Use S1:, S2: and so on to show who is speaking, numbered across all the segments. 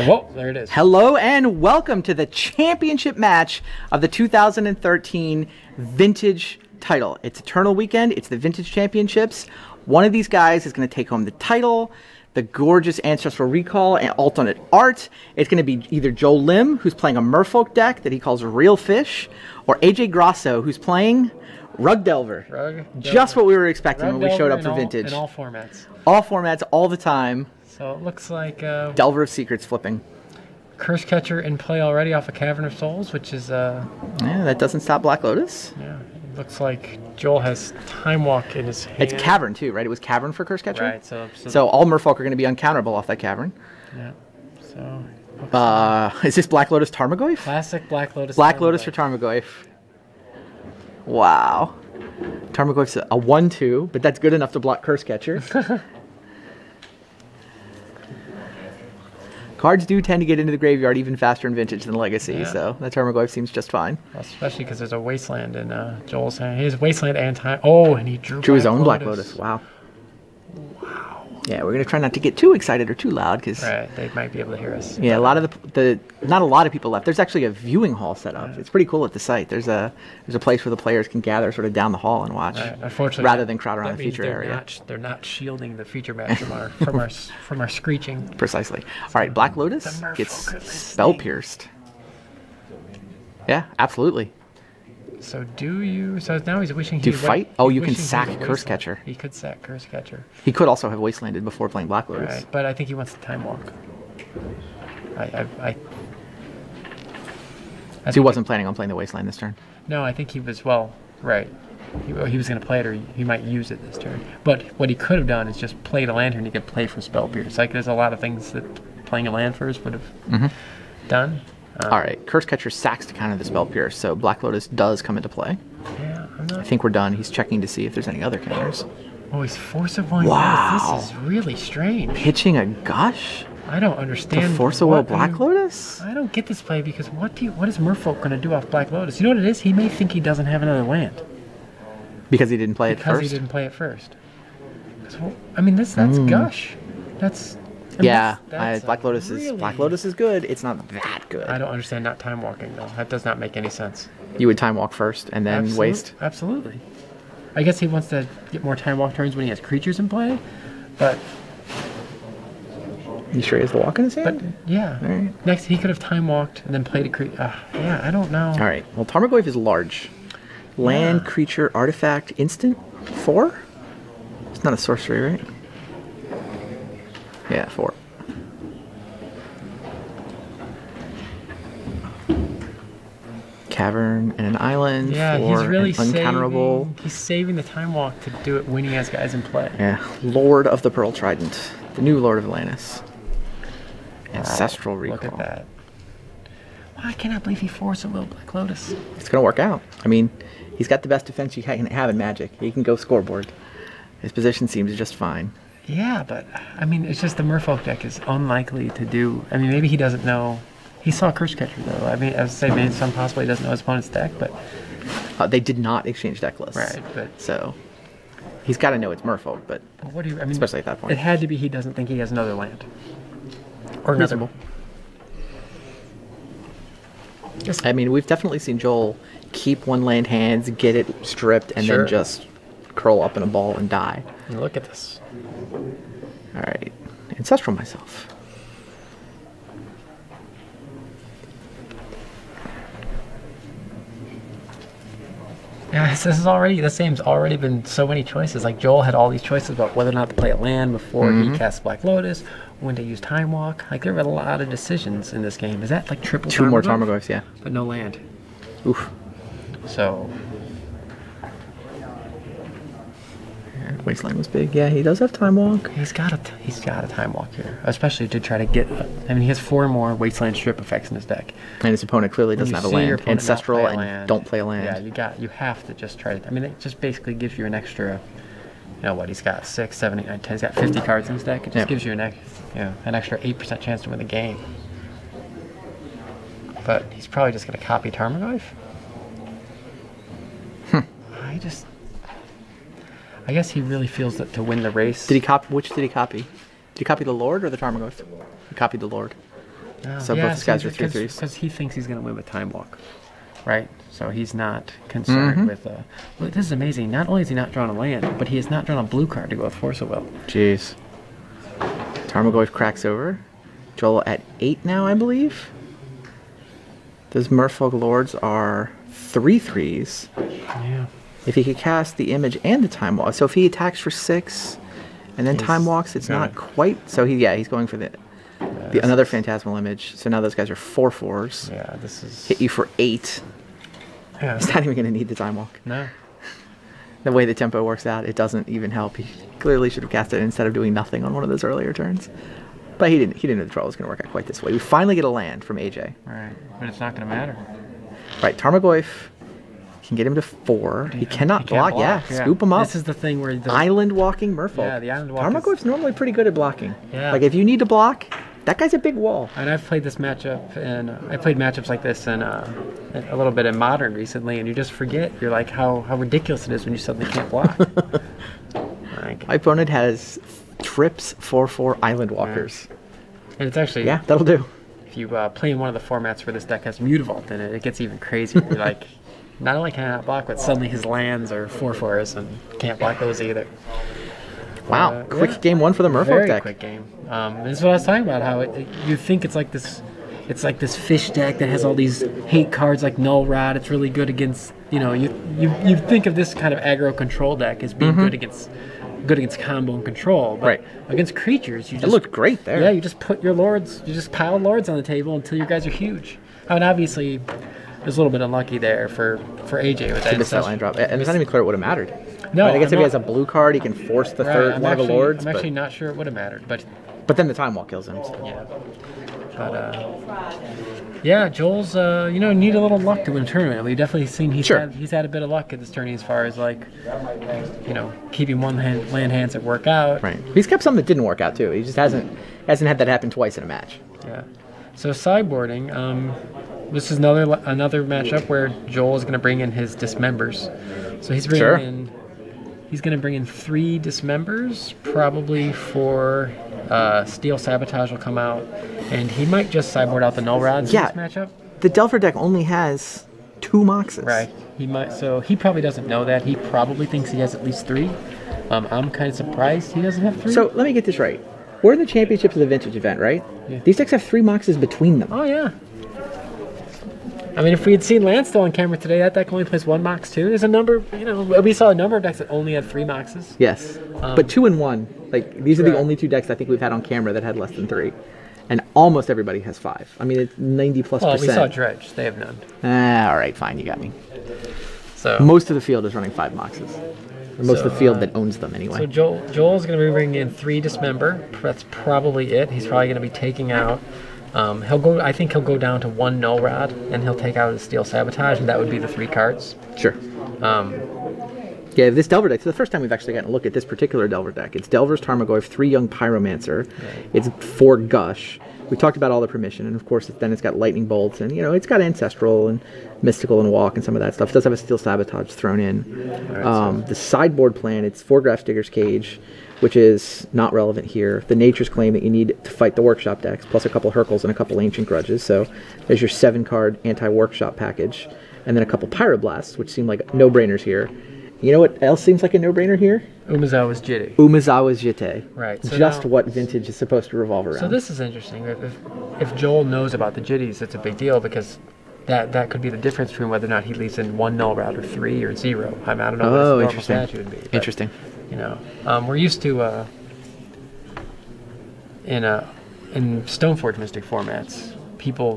S1: Whoa, there it is.
S2: Hello and welcome to the championship match of the 2013 Vintage title. It's Eternal Weekend. It's the Vintage Championships. One of these guys is going to take home the title, the gorgeous Ancestral Recall and Alternate Art. It's going to be either Joel Lim, who's playing a Merfolk deck that he calls Real Fish, or AJ Grasso, who's playing Rug Delver. Just what we were expecting when we showed up for Vintage.
S1: In all formats.
S2: All formats, all the time.
S1: So it looks like
S2: Delver of Secrets flipping.
S1: Curse Catcher in play already off a Cavern of Souls, which is
S2: yeah, that doesn't stop Black Lotus.
S1: Yeah, it looks like Joel has Time Walk in his hand.
S2: It's Cavern too, right? It was Cavern for Curse Catcher.
S1: Right.
S2: So all Merfolk are going to be uncounterable off that Cavern.
S1: Yeah. So.
S2: Is this Black Lotus Tarmogoyf?
S1: Classic Black Lotus.
S2: Black Lotus for Tarmogoyf. Wow. Tarmogoyf's a 1/2, but that's good enough to block Curse Catcher. Cards do tend to get into the graveyard even faster in Vintage than Legacy, so that Tarmogoyf seems just fine.
S1: Well, especially because there's a Wasteland in Joel's hand. He has Wasteland and Time. Oh, and he drew
S2: his own Black Lotus. Wow. Yeah, we're gonna try not to get too excited or too loud because
S1: they might be able to hear us.
S2: Yeah, a lot of the not a lot of people left. There's actually a viewing hall set up. It's pretty cool at the site. There's a place where the players can gather sort of down the hall and watch,
S1: unfortunately,
S2: rather than crowd around the feature area.
S1: They're not shielding the feature match from our screeching.
S2: Precisely. All right, Black Lotus gets spell pierced. Yeah, absolutely.
S1: So do you? So now he's wishing
S2: he fight. Oh, you can sack Curse Catcher.
S1: He could sack Curse Catcher.
S2: He could also have Wastelanded before playing Black Lotus.
S1: Right, but I think he wants to Time Walk.
S2: So he wasn't planning on playing the Wasteland this turn.
S1: No, I think he was right. He was going to play it, or he might use it this turn. But what he could have done is just play the Lantern. He could play for Spell Pierce. Like there's a lot of things that playing a land first would have done.
S2: All right, Curse Catcher sacks to counter the Spell Pierce, so Black Lotus does come into play.
S1: Yeah,
S2: I think we're done. He's checking to see if there's any other counters.
S1: Oh, he's Force of Will.
S2: Wow.
S1: This is really strange.
S2: Pitching a Gush?
S1: I don't understand.
S2: The Force of Will Black Lotus?
S1: I don't get this play because what is Merfolk going to do off Black Lotus? You know what it is? He may think he doesn't have another land.
S2: Because he didn't play it first?
S1: Because he didn't play it first. I mean, that's Gush.
S2: Black Lotus is good. It's not that good.
S1: I don't understand not Time Walking though. That does not make any sense.
S2: You would Time Walk first and then waste?
S1: Absolutely. I guess he wants to get more Time Walk turns when he has creatures in play, but...
S2: You sure he has the walk in his hand?
S1: But, yeah.
S2: Right.
S1: Next, he could have Time Walked and then played a creature. Yeah, I don't know.
S2: All right. Well, Tarmogoyf is large. Land, creature, artifact, instant? 4? It's not a sorcery, right? Yeah, 4. Cavern and an island.
S1: Yeah,
S2: for
S1: he's really
S2: uncounterable.
S1: He's saving the Time Walk to do it when he has guys in play.
S2: Yeah, Lord of the Pearl Trident, the new Lord of Atlantis. Ancestral Recall.
S1: Look at that. Why can't I believe he Force of Will Black Lotus?
S2: It's gonna work out. I mean, he's got the best defense you can have in Magic. He can go scoreboard. His position seems just fine.
S1: Yeah, but, I mean, it's just the Merfolk deck is unlikely to do... I mean, maybe he doesn't know... He saw Curse Catcher, though. I mean, I would say maybe some possibly he doesn't know his opponent's deck, but...
S2: They did not exchange deck lists.
S1: Right, but...
S2: So, he's got to know it's Merfolk, but...
S1: What do you... I mean,
S2: especially at that point.
S1: It had to be he doesn't think he has another land. Or
S2: reasonable. I mean, we've definitely seen Joel keep one land hands, get it stripped, and then just curl up in a ball and die.
S1: Look at this.
S2: All right, Ancestral myself.
S1: Yeah, this is already, this game's already been so many choices. Like Joel had all these choices about whether or not to play a land before he cast Black Lotus, when to use Time Walk. Like there were a lot of decisions in this game. Is that like triple?
S2: 2 more Tarmogoyfs, yeah.
S1: But no land.
S2: Oof.
S1: So.
S2: Wasteland was big. Yeah, he does have Time Walk.
S1: He's got a Time Walk here, especially to try to get. I mean, he has 4 more Wasteland strip effects in his deck,
S2: and his opponent clearly doesn't have a land. Ancestral
S1: and
S2: don't play a land.
S1: Yeah, you have to just try to. I mean, it just basically gives you an extra. You know what? He's got 6, 7, 8, 9, 10. He's got 50 cards in his deck. It just gives you an extra 8% chance to win the game. But he's probably just going to copy Tarmogoyf. I guess he really feels that to win the race.
S2: Did he copy? Which did he copy? Did he copy the Lord or the Tarmogoyf? He copied the Lord. So both these guys are 3/3s.
S1: Because he thinks he's going to win with Time Walk, right? So he's not concerned with... Well, this is amazing. Not only has he not drawn a land, but he has not drawn a blue card to go with Force of Will.
S2: Jeez. Tarmogoyf cracks over. Joel at 8 now, I believe. Those Merfolk Lords are 3/3s.
S1: Yeah.
S2: If he could cast the image and the Time Walk. So if he attacks for 6 and then Time Walks, it's not quite... So he's going for another Phantasmal Image. So now those guys are 4/4s.
S1: Yeah, this is...
S2: Hit you for 8.
S1: Yeah.
S2: He's not even going to need the Time Walk.
S1: No.
S2: The way the tempo works out, it doesn't even help. He clearly should have cast it instead of doing nothing on one of those earlier turns. But he didn't know the draw was going to work out quite this way. We finally get a land from AJ.
S1: Right, but it's not going to matter.
S2: Right, Tarmogoyf can get him to 4. He cannot block. Yeah, scoop him up.
S1: This is the thing where...
S2: Island walking Merfolk.
S1: Yeah, the island walk
S2: Tarmogoyf's normally pretty good at blocking.
S1: Yeah.
S2: Like, if you need to block, that guy's a big wall.
S1: And I've played this matchup, and I played matchups like this in a little bit in Modern recently, and you just forget. You're like, how ridiculous it is when you suddenly can't block.
S2: My opponent has trips 4/4 Island walkers.
S1: And it's actually...
S2: Yeah, that'll do.
S1: If you play in one of the formats where this deck has Mutavault in it, it gets even crazier. You're like, not only can I not block, but suddenly his lands are 4/4s and can't block those either.
S2: Wow, quick game 1 for the Merfolk
S1: very
S2: deck.
S1: Quick game. This is what I was talking about. How you think it's like this fish deck that has all these hate cards like Null Rod. It's really good against you think of this kind of aggro control deck as being good against combo and control. But against creatures, you just...
S2: It looked great there.
S1: Yeah, you just put your lords, you just pile lords on the table until your guys are huge. I mean, obviously, there's a little bit unlucky there for AJ with that.
S2: He missed that land drop. And it's not even clear it would have mattered.
S1: No,
S2: I guess if he has a blue card, he can force the third one of the lords.
S1: I'm actually not sure it would have mattered,
S2: but then the Time Walk kills him. So.
S1: Yeah. But yeah, Joel's need a little luck to win a tournament. We've definitely seen he's had a bit of luck at this tourney as far as like keeping land hands that work out.
S2: Right. He's kept some that didn't work out too. He just hasn't had that happen twice in a match.
S1: Yeah. So sideboarding, this is another matchup where Joel is going to bring in his dismembers. So he's bringing he's going to bring in 3 dismembers, probably for Steel Sabotage will come out, and he might just sideboard out the Null Rods in this matchup.
S2: The Delver deck only has 2 Moxes.
S1: Right. He might. So he probably doesn't know that. He probably thinks he has at least 3. I'm kind of surprised he doesn't have 3.
S2: So let me get this right. We're in the championships of the Vintage event, right?
S1: Yeah.
S2: These decks have 3 Moxes between them.
S1: Oh yeah. I mean, if we had seen Landstill on camera today, that deck only plays 1 Mox too. There's a number, we saw a number of decks that only had 3 Moxes.
S2: Yes, but 2 and 1. Like these are the only 2 decks I think we've had on camera that had less than 3, and almost everybody has 5. I mean, it's 90+%.
S1: Well, we saw Dredge; they have none.
S2: All right, fine, you got me.
S1: So
S2: most of the field is running 5 Moxes. Or most of the field that owns them anyway.
S1: So Joel's going to be bringing in 3 Dismember. That's probably it. He's probably going to be taking out. I think he'll go down to 1 Null Rod, and he'll take out his Steel Sabotage, and that would be the 3 cards.
S2: Sure. Yeah, this Delver deck, it's the first time we've actually gotten a look at this particular Delver deck. It's Delver's Tarmogoyf, 3 Young Pyromancer. Right. It's 4 Gush. We talked about all the permission, and of course then it's got Lightning Bolts, and it's got Ancestral and Mystical and Walk and some of that stuff. It does have a Steel Sabotage thrown in. Right, the sideboard plan, it's 4 Graph Digger's Cage, which is not relevant here. The Nature's Claim that you need to fight the Workshop decks, plus a couple Hercules and a couple Ancient Grudges. So there's your 7-card anti-Workshop package. And then a couple Pyroblasts, which seem like no-brainers here. You know what else seems like a no-brainer here?
S1: Umezawa's Jitty.
S2: Umezawa's Jite.
S1: Right. So
S2: just what Vintage is supposed to revolve around.
S1: So this is interesting. If Joel knows about the Jitties, it's a big deal because that could be the difference between whether or not he leaves in 1 Null Route or 3 or 0. I don't know what his normal strategy would be. But,
S2: interesting.
S1: We're used to in Stoneforge Mystic formats,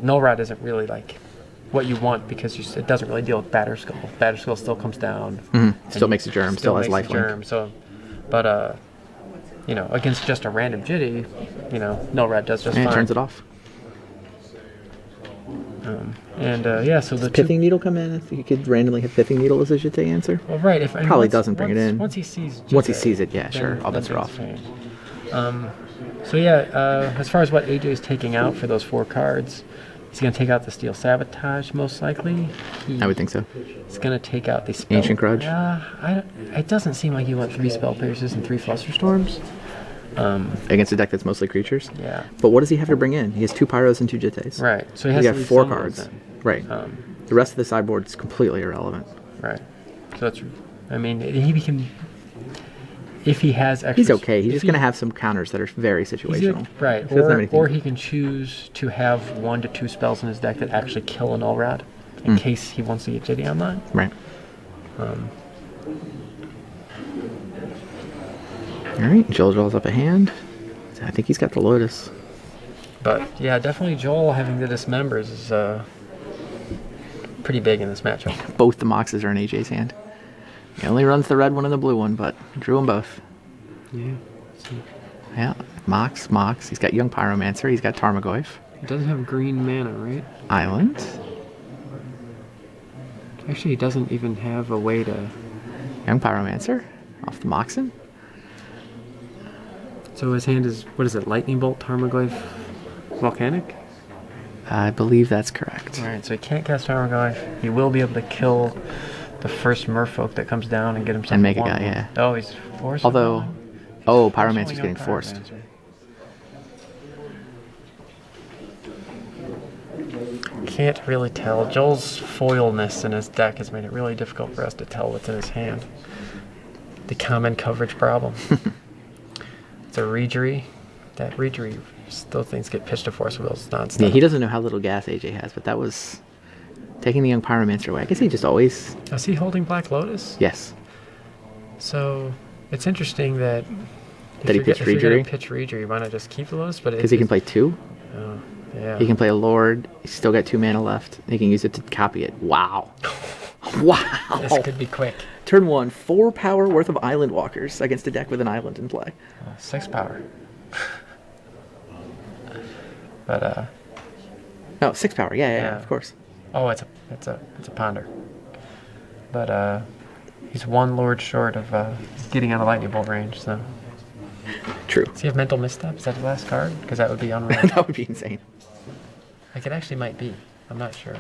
S1: Null Route isn't really like what you want because it doesn't really deal with Batterskull. Batterskull still comes down.
S2: Still makes a germ. Still has lifelink.
S1: So, but against just a random Jitty, Null Route does just fine.
S2: And turns it off.
S1: So the
S2: Pithing Needle come in? If you could randomly have Pithing Needle as a Jite answer?
S1: Well, right.
S2: Probably doesn't bring it in.
S1: Once he sees
S2: it, yeah, sure. All bets are off.
S1: As far as what AJ is taking out for those 4 cards, he's going to take out the Steel Sabotage, most likely.
S2: I would think so.
S1: He's going to take out the Spell...
S2: Ancient Grudge?
S1: It doesn't seem like you want 3 Spell Pierces and 3 Flusterstorms.
S2: Against a deck that's mostly creatures.
S1: Yeah.
S2: But what does he have to bring in? He has 2 Pyros and 2 Jittes.
S1: Right. So he has
S2: He's
S1: to
S2: got
S1: leave
S2: 4
S1: some of those
S2: cards.
S1: in.
S2: Right. The rest of the sideboard is completely irrelevant.
S1: Right. So that's. I mean, he can. If he has extra.
S2: He's okay. He's just going to have some counters that are very situational.
S1: Right. Or he can choose to have 1 to 2 spells in his deck that actually kill an Null-Rod in case he wants to get JD online.
S2: Right. All right. Joel draws up a hand. I think he's got the Lotus.
S1: But yeah, definitely Joel having the Dismembers is pretty big in this matchup.
S2: Both the Moxes are in AJ's hand. He only runs the red one and the blue one, but drew them both.
S1: Yeah.
S2: Yeah, Mox. He's got Young Pyromancer. He's got Tarmogoyf.
S1: He doesn't have green mana, right?
S2: Island.
S1: Actually, he doesn't even have a way to...
S2: Young Pyromancer off the Moxen.
S1: So his hand is, what is it, Lightning Bolt, Tarmogoyf, Volcanic?
S2: I believe that's correct.
S1: Alright, so he can't cast Tarmogoyf. He will be able to kill the first Merfolk that comes down and get himself
S2: and make a guy, yeah.
S1: Oh, he's forced.
S2: Although, Pyromancer's getting forced.
S1: Can't really tell. Joel's foilness in his deck has made it really difficult for us to tell what's in his hand. The common coverage problem. It's a Reejerey. That Reejerey, those things get pitched to force wheels nonstop.
S2: Yeah, he doesn't know how little gas AJ has, but that was taking the Young Pyromancer away. I guess he just always...
S1: Is he holding Black Lotus?
S2: Yes.
S1: So, it's interesting that...
S2: That he pitched Reejerey?
S1: If you're going to pitch Reejerey, why not just keep the Lotus?
S2: Because he can play 2?
S1: Oh, yeah.
S2: He can play a Lord. He's still got 2 mana left. He can use it to copy it. Wow. Wow.
S1: This could be quick.
S2: Turn 1, 4 power worth of Island Walkers against a deck with an island in play.
S1: 6 power. But
S2: no, 6 power. Yeah, of course.
S1: Oh, it's a ponder. But he's 1 Lord short of getting out of Lightning Bolt range. So.
S2: True.
S1: Does he have Mental Misstep? Is that the last card? Because that would be unreal.
S2: That would be insane.
S1: Like it actually might be. I'm not sure.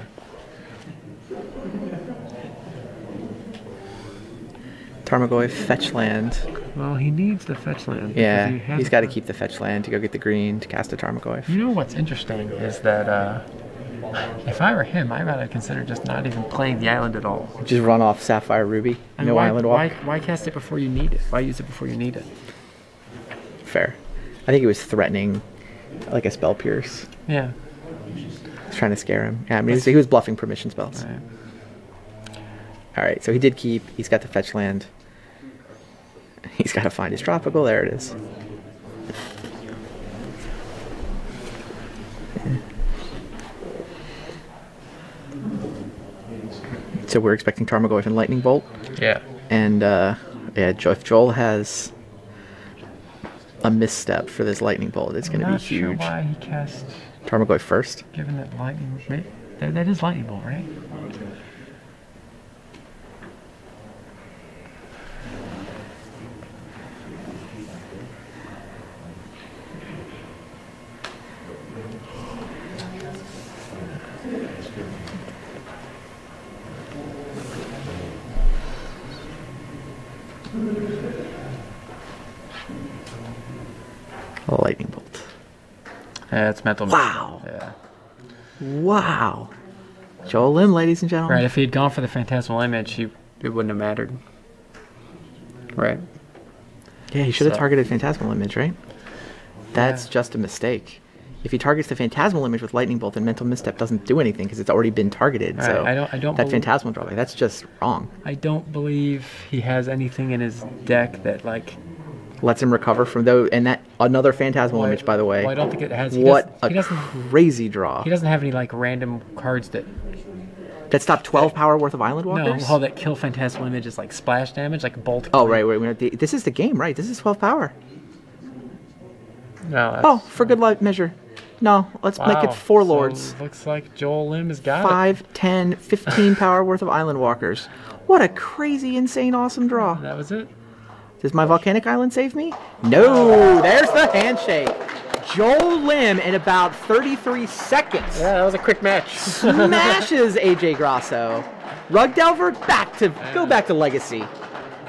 S2: Tarmogoyf, fetch land.
S1: Well, he needs the fetch land.
S2: Yeah, he's got to keep the fetch land to go get the green to cast a Tarmogoyf.
S1: You know what's interesting is that if I were him, I might have considered just not even playing the island at all.
S2: Just run off Sapphire Ruby.
S1: And
S2: no island walk.
S1: Why cast it before you need it? Why use it before you need it?
S2: Fair. I think he was threatening like a Spell Pierce.
S1: Yeah.
S2: He's trying to scare him. Yeah, I mean, he was bluffing permission spells.
S1: Right.
S2: All right, so he did keep. He's got the fetch land. He's got to find his tropical. There it is. So we're expecting Tarmogoyf and Lightning Bolt.
S1: Yeah.
S2: And yeah, if Joel has a misstep for this Lightning Bolt, it's going to be huge.
S1: I'm not sure why he cast
S2: Tarmogoyf first.
S1: Given that Lightning, that is Lightning Bolt, right?
S2: Lightning Bolt.
S1: Yeah, it's Mental
S2: Wow.
S1: Yeah.
S2: Wow. Joel Lim, ladies and gentlemen.
S1: Right, if he had gone for the Phantasmal Image, it wouldn't have mattered. Right.
S2: Yeah, he should have targeted Phantasmal Image, right? That's just a mistake. If he targets the Phantasmal Image with Lightning Bolt, then Mental Misstep doesn't do anything because it's already been targeted.
S1: Right,
S2: so
S1: I don't
S2: that Phantasmal drawback, that's just wrong.
S1: I don't believe he has anything in his deck that
S2: lets him recover from those, and that another Phantasmal Image, by the way.
S1: Well, I don't think it has.
S2: What a crazy draw!
S1: He doesn't have any random cards that
S2: stop 12 power worth of Island Walkers.
S1: No, that kill Phantasmal Image is splash damage, like Bolt.
S2: Oh right. This is the game, right? This is 12 power.
S1: No.
S2: Oh, for good luck measure. No, let's make it 4 lords.
S1: So looks like Joel Lim has got
S2: 5, 10, 15 power worth of Island Walkers. What a crazy, insane, awesome draw!
S1: That was it.
S2: Does my Volcanic Island save me? No! There's the handshake! Joel Lim in about 33 seconds.
S1: Yeah, that was a quick match.
S2: Smashes AJ Grasso. Rug Delver, go back to Legacy.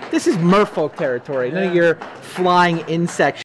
S2: This is Merfolk territory. None of your flying insect